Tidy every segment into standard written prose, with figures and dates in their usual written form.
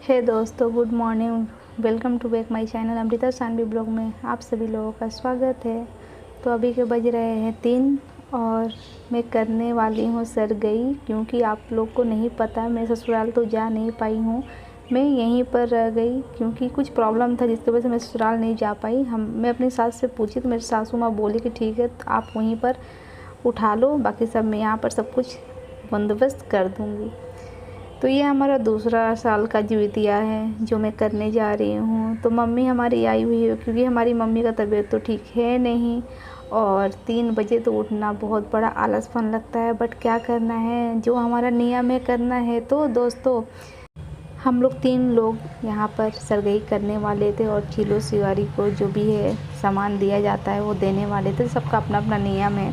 हे दोस्तों, good morning. Welcome to back my channel Amrita Sanvi blog में आप सभी लोगों का स्वागत है। तो अभी के बज रहे हैं 3 और मैं करने वाली हूँ सरगई, क्योंकि आप लोग को नहीं पता मैं ससुराल तो जा नहीं पाई हूँ। मैं यहीं पर रह गई क्योंकि कुछ प्रॉब्लम था जिसकी वजह से मैं ससुराल नहीं जा पाई। मैं अपनी सास से पूछी तो मेरी सासू माँ बोली कि ठीक है आप वहीं पर उठा लो, बाकी सब मैं यहाँ पर सब कुछ बंदोबस्त कर दूँगी। तो ये हमारा दूसरा साल का जीवतिया है जो मैं करने जा रही हूँ। तो मम्मी हमारी आई हुई है क्योंकि हमारी मम्मी का तबीयत तो ठीक है नहीं, और 3 बजे तो उठना बहुत बड़ा आलसपन लगता है, बट क्या करना है, जो हमारा नियम है करना है। तो दोस्तों, हम लोग 3 लोग यहाँ पर सरगई करने वाले थे और चीलो सिवारी को जो भी है सामान दिया जाता है वो देने वाले थे। सबका अपना अपना नियम है,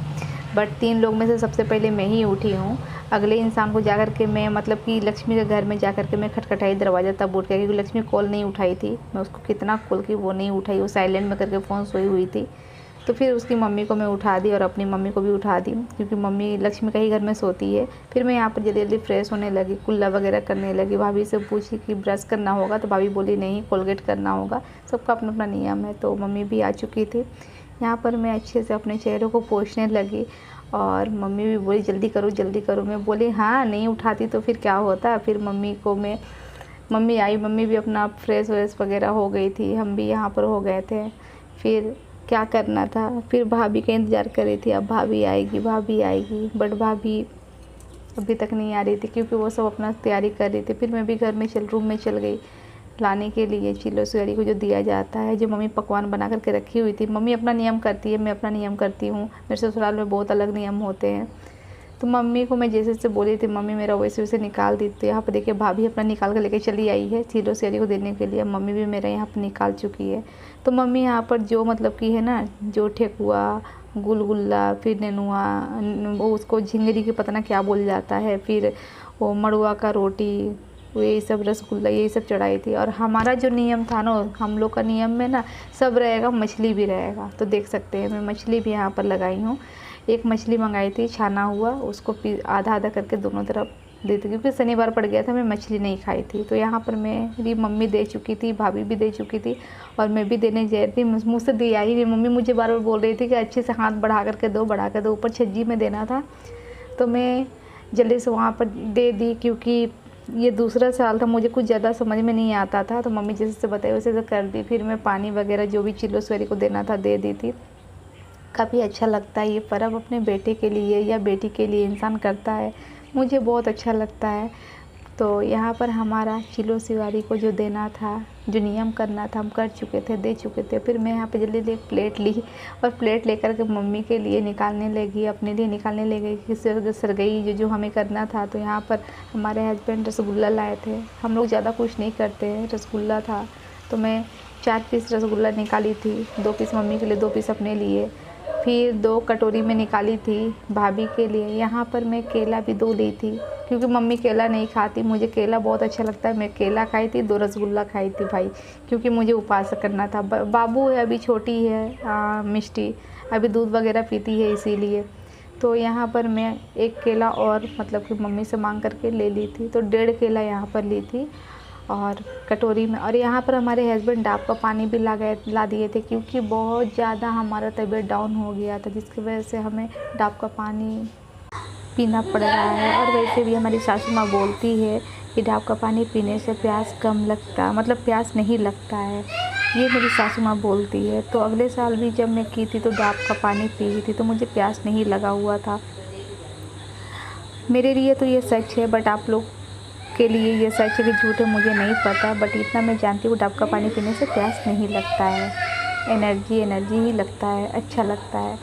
बट 3 लोग में से सबसे पहले मैं ही उठी हूँ। अगले इंसान को जाकर के मैं मतलब कि लक्ष्मी के घर में जाकर के मैं खटखटाई दरवाज़ा, तब उठ गया क्योंकि लक्ष्मी कॉल नहीं उठाई थी। मैं उसको कितना कॉल की वो नहीं उठाई, वो साइलेंट में करके फ़ोन सोई हुई थी। तो फिर उसकी मम्मी को मैं उठा दी और अपनी मम्मी को भी उठा दी क्योंकि मम्मी लक्ष्मी का ही घर में सोती है। फिर मैं यहाँ पर जल्दी जल्दी फ्रेश होने लगी, कुल्ला वगैरह करने लगी। भाभी से पूछी कि ब्रश करना होगा, तो भाभी बोली नहीं कोलगेट करना होगा। सबका अपना अपना नियम है। तो मम्मी भी आ चुकी थी। यहाँ पर मैं अच्छे से अपने चेहरे को पोंछने लगी और मम्मी भी बोली जल्दी करो जल्दी करो। मैं बोली हाँ, नहीं उठाती तो फिर क्या होता। फिर मम्मी आई, मम्मी भी अपना फ्रेश व्रेश वगैरह हो गई थी, हम भी यहाँ पर हो गए थे। फिर क्या करना था, फिर भाभी का इंतज़ार कर रही थी, अब भाभी आएगी, बट भाभी अभी तक नहीं आ रही थी क्योंकि वो सब अपना तैयारी कर रही थी। फिर मैं भी घर में रूम में चल गई लाने के लिए चिल्लो सिवरी को जो दिया जाता है, जो मम्मी पकवान बना करके रखी हुई थी। मम्मी अपना नियम करती है, मैं अपना नियम करती हूँ। मेरे ससुराल में बहुत अलग नियम होते हैं। तो मम्मी को मैं जैसे जैसे बोली थी मम्मी मेरा वैसे वैसे निकाल दी। तो यहाँ पर देखिए भाभी अपना निकाल कर लेके चली आई है चिल्लो सिवरी को देने के लिए। मम्मी भी मेरा यहाँ पर निकाल चुकी है। तो मम्मी यहाँ पर जो मतलब कि है ना, जो ठेकुआ, गुलगुल्ला, फिर नेनुआ, वो उसको झिंगरी के पता ना क्या बोल जाता है, फिर वो मड़ुआ का रोटी, यही सब रसगुल्ला, यही सब चढ़ाई थी। और हमारा जो नियम था ना, हम लोग का नियम में ना सब रहेगा, मछली भी रहेगा। तो देख सकते हैं मैं मछली भी यहाँ पर लगाई हूँ। एक मछली मंगाई थी छाना हुआ, उसको आधा आधा करके दोनों तरफ देती क्योंकि शनिवार पड़ गया था, मैं मछली नहीं खाई थी। तो यहाँ पर मेरी मम्मी दे चुकी थी, भाभी भी दे चुकी थी और मैं भी देने जा रही थी। मुझसे दिया ही नहीं। मम्मी मुझे बार बार बोल रही थी कि अच्छे से हाथ बढ़ा करके दो, बढ़ा कर दो। ऊपर छज्जी में देना था तो मैं जल्दी से वहाँ पर दे दी क्योंकि ये दूसरा साल था, मुझे कुछ ज़्यादा समझ में नहीं आता था। तो मम्मी जैसे से बताई वैसे कर दी। फिर मैं पानी वगैरह जो भी चिल्लो सिवरी को देना था दे दी थी। काफ़ी अच्छा लगता है ये पर्व, अपने बेटे के लिए या बेटी के लिए इंसान करता है, मुझे बहुत अच्छा लगता है। तो यहाँ पर हमारा चिल्लो सिवरी को जो देना था, जो नियम करना था, हम कर चुके थे, दे चुके थे। फिर मैं यहाँ पे जल्दी जल्दी एक प्लेट ली और प्लेट लेकर के मम्मी के लिए निकालने लगी, अपने लिए निकालने लगी कि सरगई जो हमें करना था। तो यहाँ पर हमारे हस्बैंड रसगुल्ला लाए थे। हम लोग ज़्यादा कुछ नहीं करते हैं, रसगुल्ला था तो मैं 4 पीस रसगुल्ला निकाली थी, 2 पीस मम्मी के लिए, 2 पीस अपने लिए। फिर 2 कटोरी में निकाली थी भाभी के लिए। यहाँ पर मैं केला भी 2 ली थी क्योंकि मम्मी केला नहीं खाती, मुझे केला बहुत अच्छा लगता है। मैं केला खाई थी, 2 रसगुल्ला खाई थी भाई, क्योंकि मुझे उपवास करना था। बाबू है अभी, छोटी है मिष्टी, अभी दूध वगैरह पीती है इसीलिए। तो यहाँ पर मैं 1 केला और मतलब कि मम्मी से मांग करके ले ली थी, तो 1.5 केला यहाँ पर ली थी और कटोरी में। और यहाँ पर हमारे हस्बैंड डाब का पानी भी ला दिए थे क्योंकि बहुत ज़्यादा हमारा तबीयत डाउन हो गया था, जिसकी वजह से हमें डाब का पानी पीना पड़ रहा है। और वैसे भी हमारी सासू माँ बोलती है कि डाब का पानी पीने से प्यास कम लगता, मतलब प्यास नहीं लगता है, ये मेरी सासू माँ बोलती है। तो अगले साल भी जब मैं की थी तो डाब का पानी पी थी तो मुझे प्यास नहीं लगा हुआ था। मेरे लिए तो ये सच है, बट आप लोग के लिए ये सच है कि झूठ है मुझे नहीं पता, बट इतना मैं जानती हूँ डाब का पानी पीने से प्यास नहीं लगता है, एनर्जी ही लगता है, अच्छा लगता है।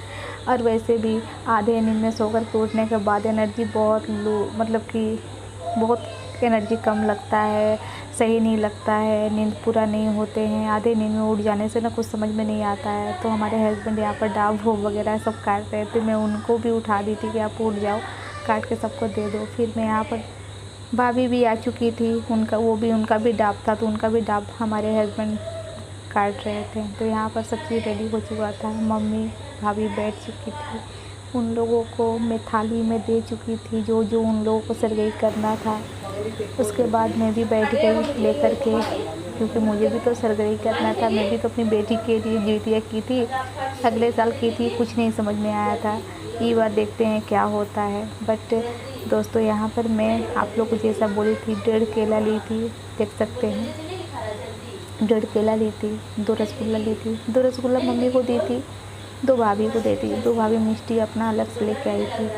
और वैसे भी आधे नींद में सोकर के उठने के बाद एनर्जी बहुत लो, मतलब कि बहुत एनर्जी कम लगता है, सही नहीं लगता है, नींद पूरा नहीं होते हैं। आधे नींद में उठ जाने से ना कुछ समझ में नहीं आता है। तो हमारे हस्बैंड यहाँ पर डाब भोग वगैरह सब काट रहे थे, मैं उनको भी उठा दी थी कि आप उठ जाओ, काट के सबको दे दो। फिर मैं यहाँ पर भाभी भी आ चुकी थी, उनका भी डाब था, तो उनका भी डाब हमारे हस्बैंड काट रहे थे। तो यहाँ पर सब चीज़ रेडी हो चुका था, मम्मी भाभी बैठ चुकी थी, उन लोगों को मैं थाली में दे चुकी थी जो जो उन लोगों को सरगई करना था। उसके बाद मैं भी बैठ गई लेकर के, क्योंकि मुझे भी तो सरगई करना था। मैं भी तो अपनी बेटी के लिए जितिया की थी, अगले साल की थी। कुछ नहीं समझ में आया था, ये बार देखते हैं क्या होता है। बट दोस्तों यहाँ पर मैं आप लोग को जैसा बोली थी 1.5 केला ली थी, देख सकते हैं 1.5 केला ली थी, 2 रसगुल्ला ली थी। 2 रसगुल्ला मम्मी को दी थी, 2 भाभी को दे दी। 2 भाभी मिष्टी अपना अलग से लेके आई थी।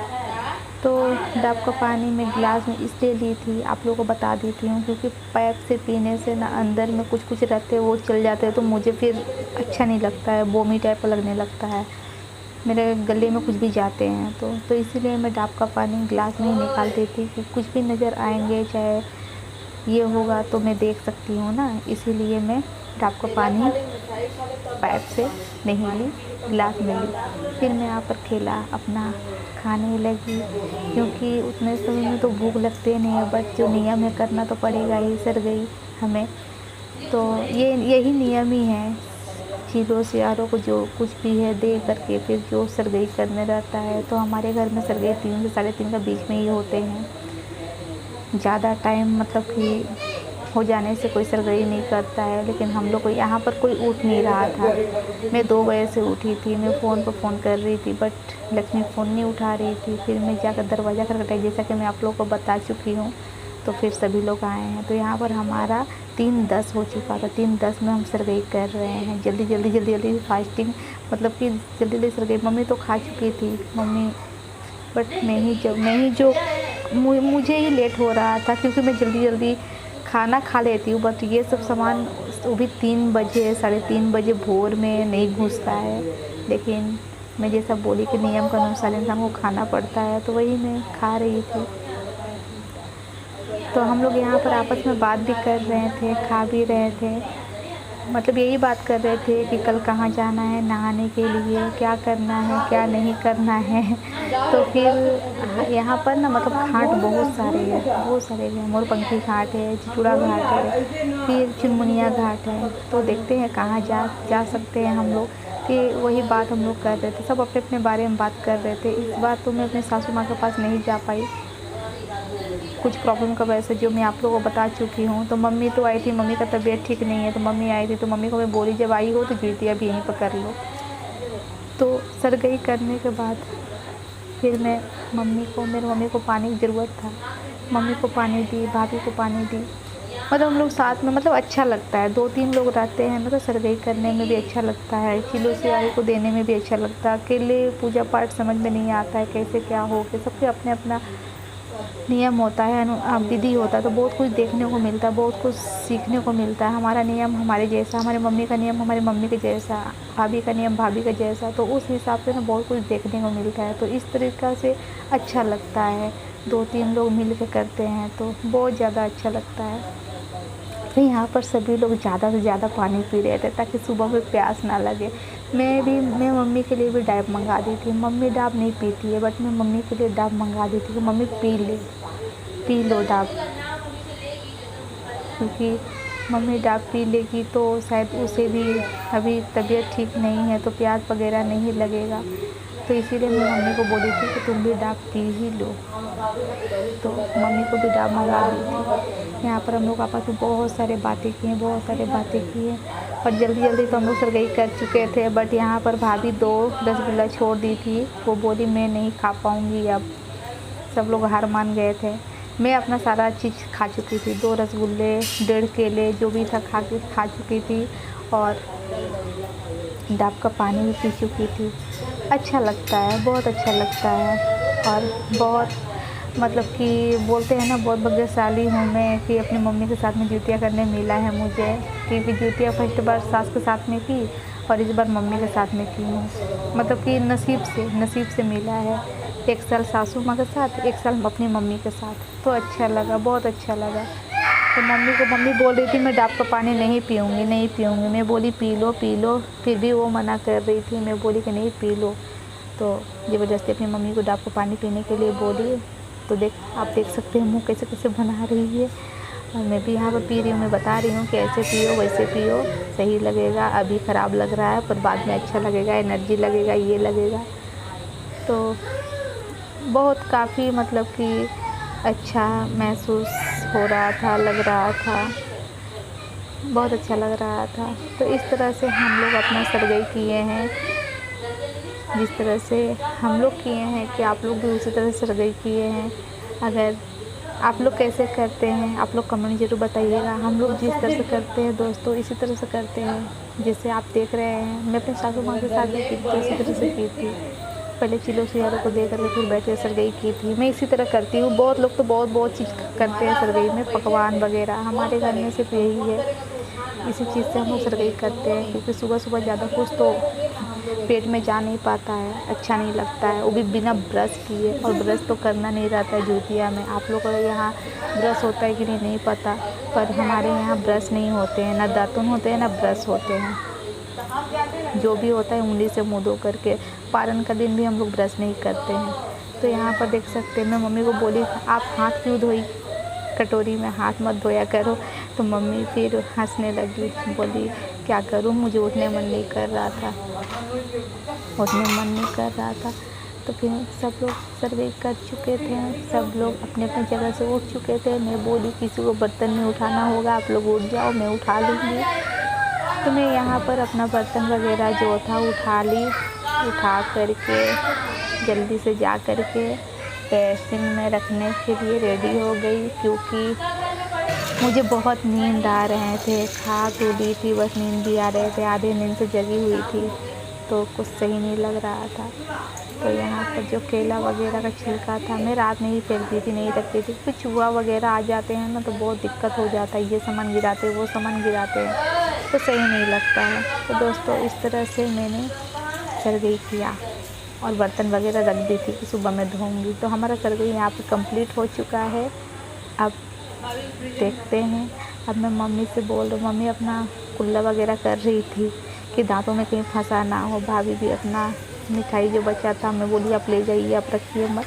तो डाब का पानी मैं गिलास में इसलिए ली थी, आप लोगों को बता देती हूँ, क्योंकि पाइप से पीने से ना अंदर में कुछ रहते हैं वो चल जाते हैं, तो मुझे फिर अच्छा नहीं लगता है, बोमी टाइप का लगने लगता है, मेरे गले में कुछ भी जाते हैं। तो इसीलिए मैं डाब का पानी गिलास में ही निकाल देती कि कुछ भी नज़र आएंगे, चाहे ये होगा तो मैं देख सकती हूँ ना, इसीलिए मैं डाब का पानी पाइप से नहीं ली, गिलास में ली। फिर मैं यहाँ पर केला अपना खाने लगी, क्योंकि उतने समय में तो भूख लगती नहीं है, बट जो नियम है करना तो पड़ेगा ही सरगई हमें। तो यही नियम ही है, चीलों से यारों को जो कुछ भी है दे करके फिर जो सरगई करने रहता है। तो हमारे घर में सरगई 3 से 3:30 का बीच में ही होते हैं, ज़्यादा टाइम मतलब कि हो जाने से कोई सरगई नहीं करता है। लेकिन हम लोग को यहाँ पर कोई उठ नहीं रहा था। मैं 2 बजे से उठी थी, मैं फ़ोन पर फ़ोन कर रही थी, बट लक्ष्मी फ़ोन नहीं उठा रही थी। फिर मैं जाकर दरवाज़ा खटखटाई, जैसा कि मैं आप लोगों को बता चुकी हूँ। तो फिर सभी लोग आए हैं। तो यहाँ पर हमारा 3:10 हो चुका था। 3:10 में हम सरगई कर रहे हैं, जल्दी फास्टिंग, मतलब कि जल्दी सरगई। मम्मी तो खा चुकी थी मम्मी, बट मुझे ही लेट हो रहा था, क्योंकि मैं जल्दी खाना खा लेती हूँ, बट ये सब सामान वो भी 3 बजे 3:30 बजे भोर में नहीं घुसता है। लेकिन मैं जैसा बोली कि नियम के अनुसार इंसान को खाना पड़ता है, तो वही मैं खा रही थी। तो हम लोग यहाँ पर आपस में बात भी कर रहे थे, खा भी रहे थे, मतलब यही बात कर रहे थे कि कल कहाँ जाना है नहाने के लिए, क्या करना है क्या नहीं करना है। तो फिर यहाँ पर ना मतलब घाट बहुत सारे हैं। मोरपंखी घाट है, चिचुड़ा घाट है, फिर चुनमुनिया घाट है। तो देखते हैं कहाँ जा सकते हैं हम लोग। कि वही बात हम लोग कर रहे थे, सब अपने अपने बारे में बात कर रहे थे। इस बार तो मैं अपने सासू माँ के पास नहीं जा पाई, कुछ प्रॉब्लम का वजह से, जो मैं आप लोगों को बता चुकी हूँ। तो मम्मी तो आई थी, मम्मी का तबीयत ठीक नहीं है, तो मम्मी आई थी। तो मम्मी को मैं बोली जब आई हो तो जितिया भी यहीं पर कर लो। तो सरगई करने के बाद फिर मेरी मम्मी को पानी की ज़रूरत था, मम्मी को पानी दी, भाभी को पानी दी। मतलब हम लोग साथ में, मतलब अच्छा लगता है, 2-3 लोग रहते हैं ना, तो सरगई करने में भी अच्छा लगता है, चिलो सियारी को देने में भी अच्छा लगता है। अकेले पूजा पाठ समझ में नहीं आता है कैसे क्या हो के, सबके अपने अपना नियम होता है, विधि होता है। तो बहुत कुछ देखने को मिलता है, बहुत कुछ सीखने को मिलता है। हमारा नियम हमारे जैसा, हमारे मम्मी का नियम हमारी मम्मी के जैसा, भाभी का नियम भाभी का जैसा, तो उस हिसाब से ना बहुत कुछ देखने को मिलता है। तो इस तरीक़ा से अच्छा लगता है, 2-3 लोग मिल के करते हैं तो बहुत ज़्यादा अच्छा लगता है। तो यहाँ पर सभी लोग ज़्यादा से ज़्यादा पानी पी रहे थे ताकि सुबह में प्यास ना लगे। मैं मम्मी के लिए भी डाब मंगा दी थी। मम्मी डाब नहीं पीती है, बट मैं मम्मी के लिए डाब मंगा दी थी कि मम्मी पी लो डाब, क्योंकि मम्मी डाब पी लेगी तो शायद उसे भी अभी तबीयत ठीक नहीं है, तो प्यास वगैरह नहीं लगेगा। तो इसीलिए मैं मम्मी को बोली थी कि तुम भी डाब पी ही लो, तो मम्मी को भी डाब मंगा दी थी। यहाँ पर हम लोग आपस में बहुत सारे बातें की हैं, और जल्दी तो हम लोग सरगई कर चुके थे। बट यहाँ पर भाभी 2 रसगुल्ला छोड़ दी थी, वो बोली मैं नहीं खा पाऊँगी अब। सब लोग हार मान गए थे। मैं अपना सारा चीज़ खा चुकी थी, 2 रसगुल्ले, 1.5 केले, जो भी था खा चुकी थी, और डाब का पानी भी पी चुकी थी। अच्छा लगता है, बहुत अच्छा लगता है, और बहुत मतलब कि बोलते हैं ना, बहुत भाग्यशाली हूँ मैं कि अपनी मम्मी के साथ में जितिया करने मिला है मुझे, क्योंकि जितिया फर्स्ट बार सास के साथ में की और इस बार मम्मी के साथ में की हूँ। मतलब कि नसीब से मिला है। 1 साल सासू माँ के साथ, 1 साल अपनी मम्मी के साथ। तो अच्छा लगा, बहुत अच्छा लगा। तो मम्मी बोल रही थी मैं डाब का पानी नहीं पीऊँगी। मैं बोली पी लो, फिर भी वो मना कर रही थी। मैं बोली कि नहीं पी लो, तो ज़बरदस्ती अपनी मम्मी को डाब का पानी पीने के लिए बोली। तो आप देख सकते हैं मुँह कैसे बना रही है, और मैं भी यहाँ पर पी रही हूँ। मैं बता रही हूँ कि ऐसे पियो वैसे पियो, सही लगेगा। अभी ख़राब लग रहा है पर बाद में अच्छा लगेगा, एनर्जी लगेगा, ये लगेगा। तो बहुत काफ़ी मतलब कि अच्छा महसूस हो रहा था, लग रहा था, बहुत अच्छा लग रहा था। तो इस तरह से हम लोग अपना सरगई किए हैं, जिस तरह से हम लोग किए हैं कि आप लोग भी उसी तरह से सरगई किए हैं। अगर आप लोग कैसे करते हैं आप लोग कमेंट ज़रूर बताइएगा। हम लोग जिस तरह से करते हैं दोस्तों इसी तरह से करते हैं, जैसे आप देख रहे हैं। मैं अपने सासू माँ के साथ भी की थी, इसी तरह से की थी। पहले चिलो सियारों को दे करके फिर बैठे सरगई की थी। मैं इसी तरह करती हूँ। बहुत लोग तो बहुत चीज़ करते हैं सरगई में, पकवान वगैरह। हमारे घर में सिर्फ यही है, इसी चीज़ से हम लोग सरगई करते हैं, क्योंकि सुबह सुबह ज़्यादा कुछ तो पेट में जा नहीं पाता है, अच्छा नहीं लगता है, वो भी बिना ब्रश किए। और ब्रश तो करना नहीं रहता है जुतिया में। आप लोगों के यहाँ ब्रश होता है कि नहीं पता, पर हमारे यहाँ ब्रश नहीं होते हैं, ना दातुन होते हैं ना ब्रश होते हैं। जो भी होता है उंगली से मुँह धो करके। पारण का दिन भी हम लोग ब्रश नहीं करते हैं। तो यहाँ पर देख सकते हैं, मैं मम्मी को बोली आप हाथ क्यों धोई, कटोरी में हाथ मत धोया करो। तो मम्मी फिर हंसने लगी, बोली क्या करूँ, मुझे उठने मन नहीं कर रहा था, उठने मन नहीं कर रहा था। तो फिर सब लोग सरगई कर चुके थे, सब लोग अपने अपने जगह से उठ चुके थे। मैं बोली किसी को बर्तन नहीं उठाना होगा, आप लोग उठ जाओ, मैं उठा लूँगी। तो मैं यहाँ पर अपना बर्तन वगैरह जो था उठा ली, उठा करके जल्दी से जा करके बेसिन में रखने के लिए रेडी हो गई, क्योंकि मुझे बहुत नींद आ रहे थे। खा तो ली थी, बस नींद भी आ रहे थे, आधे नींद से जगी हुई थी, तो कुछ सही नहीं लग रहा था। तो यहाँ पर जो केला वगैरह का छिलका था, मैं रात में ही फेंकती थी, नहीं रखती थी। कुछ चूहा वगैरह आ जाते हैं ना, तो बहुत दिक्कत हो जाता है, ये सामान गिराते वो सामान गिराते हैं, तो सही नहीं लगता है। तो दोस्तों इस तरह से मैंने सरगई किया और बर्तन वगैरह रख दी थी कि सुबह में धोऊंगी। तो हमारा सरगई यहाँ पे कंप्लीट हो चुका है। अब देखते हैं। अब मैं मम्मी से बोल रही हूँ, मम्मी अपना कुल्ला वगैरह कर रही थी कि दांतों में कहीं फंसा ना हो। भाभी भी अपना मिठाई जो बचा था, मैं बोली आप ले जाइए, आप रखिए मत।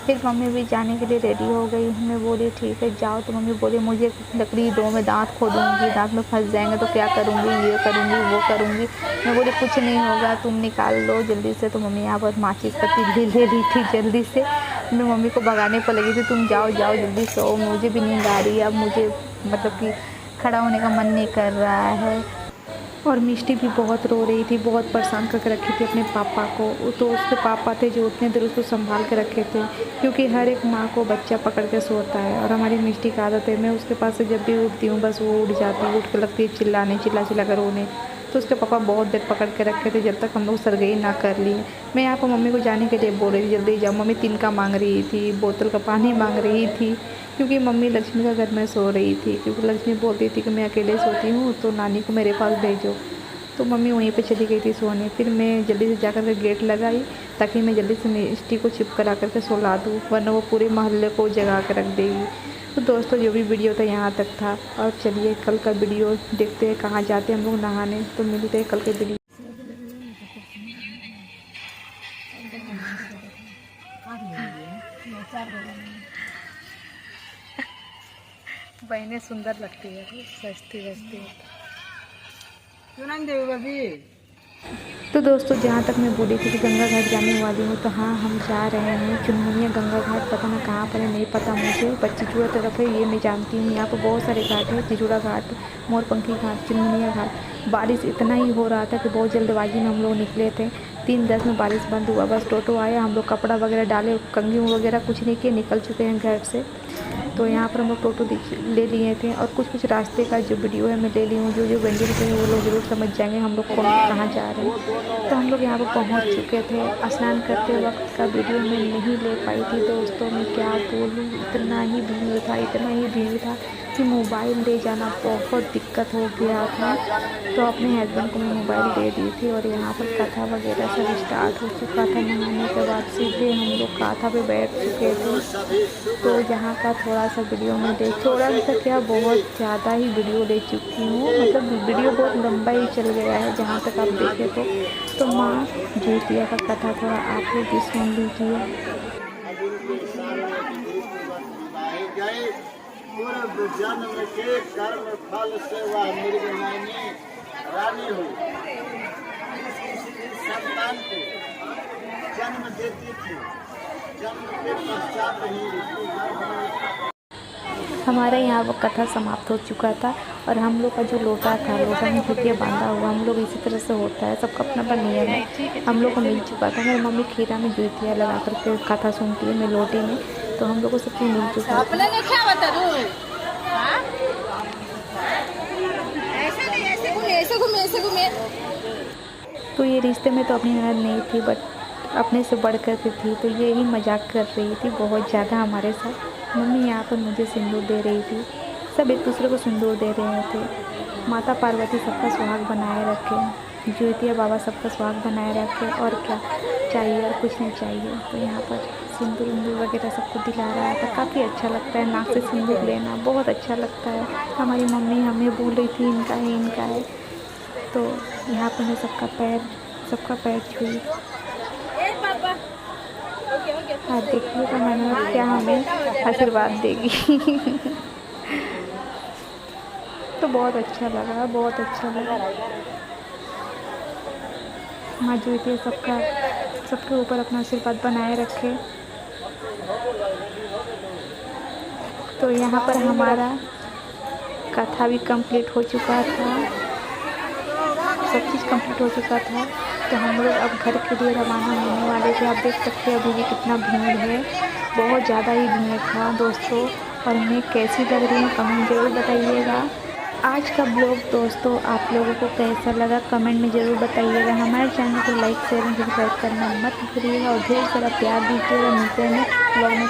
फिर मम्मी भी जाने के लिए रेडी हो गई। मैं बोली ठीक है जाओ। तो मम्मी बोली मुझे लकड़ी दो, मैं दांत खोदूँगी, दांत में फंस जाएंगे तो क्या करूँगी, ये करूँगी वो करूँगी। मैं बोली कुछ नहीं होगा, तुम निकाल लो जल्दी से। तो मम्मी यहाँ पर माचिस का तिल्ली ले ली थी जल्दी से। मैं मम्मी को भगाने पर लगी थी, तुम जाओ जाओ जल्दी सो, मुझे भी नींद आ रही है, अब मुझे मतलब कि खड़ा होने का मन नहीं कर रहा है। और मिष्टी भी बहुत रो रही थी, बहुत परेशान करके रखी थी अपने पापा को। तो उसके पापा थे जो उतने देर उसको संभाल के रखे थे, क्योंकि हर एक माँ को बच्चा पकड़ के सोता है। और हमारी मिष्टी का आदत है, मैं उसके पास से जब भी उठती हूँ बस वो उठ जाती है, उठ के लगती है चिल्लाने, चिल्ला कर रोने। तो उसके पापा बहुत देर पकड़ के रखे थे, जब तक हम लोग सरगई ना कर लिए। मैं यहाँ पर मम्मी को जाने के लिए बोल रही थी जल्दी जाओ। मम्मी तिनका मांग रही थी, बोतल का पानी मांग रही थी, क्योंकि मम्मी लक्ष्मी का घर में सो रही थी। क्योंकि लक्ष्मी बोलती थी कि मैं अकेले सोती हूँ तो नानी को मेरे पास भेजो। तो मम्मी वहीं पे चली गई थी सोने। फिर मैं जल्दी से जा कर के गेट लगाई, ताकि मैं जल्दी से मिष्टी को चिप करा करके सुला दूँ, वरना वो पूरे मोहल्ले को जगा कर रख देगी। तो दोस्तों जो भी वीडियो था यहाँ तक था। और चलिए कल का वीडियो देखते हैं, कहाँ जाते हैं हम लोग नहाने। तो मिलते हैं कल के वीडियो। बहनें सुंदर लगती है, सस्ती सस्ती। तो दोस्तों जहाँ तक मैं बोली थी कि गंगा घाट जाने वाली हूँ, तो हाँ हम जा रहे हैं चुनमुनिया गंगा घाट। पता ना कहाँ पर है, नहीं पता मुझे, पर चिचूड़ा तरफ है ये मैं जानती हूँ। यहाँ पर बहुत सारे घाट है, चिचूड़ा घाट, मोरपंखी घाट, चुनमुनिया घाट। बारिश इतना ही हो रहा था कि बहुत जल्दबाजी में हम लोग निकले थे। 3:10 में बारिश बंद हुआ, बस टोटो आया, हम लोग कपड़ा वगैरह डाले, कंघी वगैरह कुछ नहीं किए, निकल चुके हैं घर से। तो यहाँ पर हम लोग टोटो ले लिए थे। और कुछ रास्ते का जो वीडियो है मैं ले ली हूँ। जो वेंडिंग थे वो लोग जरूर समझ जाएंगे हम लोग कहाँ जा रहे हैं। तो हम लोग यहाँ पर पहुँच चुके थे। स्नान करते वक्त का वीडियो मैं नहीं ले पाई थी दोस्तों, मैं क्या बोलूँ, इतना ही भीड़ था कि मोबाइल ले जाना बहुत दिक्कत हो गया था। तो अपने हस्बैंड को मैं मोबाइल दे दी थी। और यहाँ पर कथा वगैरह सब स्टार्ट हो चुका था। नहाने के बाद सीधे हम लोग कथा पे बैठ चुके थे। तो यहाँ का थोड़ा सा वीडियो में थोड़ा सा क्या बहुत ज़्यादा ही वीडियो ले चुकी हूँ, मतलब वीडियो बहुत लंबा ही चल गया है जहाँ तक आप देखें तो माँ ज्योतिया का कथा थोड़ा आप लोग भी सुन लीजिए। पूर्व जन्म के कर्म फल से वह मृगनयनी रानी हुई, संतान को जन्म देती थी। जन्म के पश्चात ही हमारा यहाँ वो कथा समाप्त हो चुका था और हम लोग का जो लोटा था, लोटा में झुटिया बांधा हुआ, हम लोग इसी तरह से होता है, सबका अपना अपना नियम है। हम लोग को मिल चुका था। मेरी मम्मी खीरा में जुतिया लगा करके कथा सुनती है, मैं लोटे में, तो हम लोग को सब चीज़ मिल चुका था। तो ये रिश्ते में तो अपनी ननद नहीं थी, बट अपने से बढ़ कर के थी, तो ये ही मजाक कर रही थी बहुत ज़्यादा हमारे साथ। मम्मी यहाँ पर मुझे सिंदूर दे रही थी, सब एक दूसरे को सिंदूर दे रहे थे। माता पार्वती सबका सुहाग बनाए रखे, ज्योतिया बाबा सबका सुहाग बनाए रखे, और क्या चाहिए, और कुछ नहीं चाहिए। तो यहाँ पर सिंदूर विंदूर वगैरह सबको दिला रहा था। काफ़ी अच्छा लगता है नाक से सिंदूर लेना, बहुत अच्छा लगता है। हमारी मम्मी हमें बोल रही थी इनका है, इनका है। तो यहाँ पर मैं सबका पैर छुई। हाँ, देखिएगा मैंने क्या हमें आशीर्वाद देगी। तो बहुत अच्छा लगा, बहुत अच्छा लगा। माँ ज्योति सबके ऊपर अपना आशीर्वाद बनाए रखे। तो यहाँ पर हमारा कथा भी कंप्लीट हो चुका था, सब चीज़ कंप्लीट हो चुका था। तो हम लोग अब घर के लिए रवाना होने वाले थे। आप देख सकते हैं अभी भी कितना भीड़ है, बहुत ज़्यादा ही भीड़ था दोस्तों। और मैं कैसी लग रही हूँ कमेंट ज़रूर बताइएगा। आज का ब्लॉग दोस्तों आप लोगों को कैसा लगा कमेंट में ज़रूर बताइएगा। हमारे चैनल को लाइक शेयर और सब्सक्राइब करना मत भूलिएगा और ढेर सारा प्यार दीजिएगा। मिलते हैं नेक्स्ट ब्लॉग में।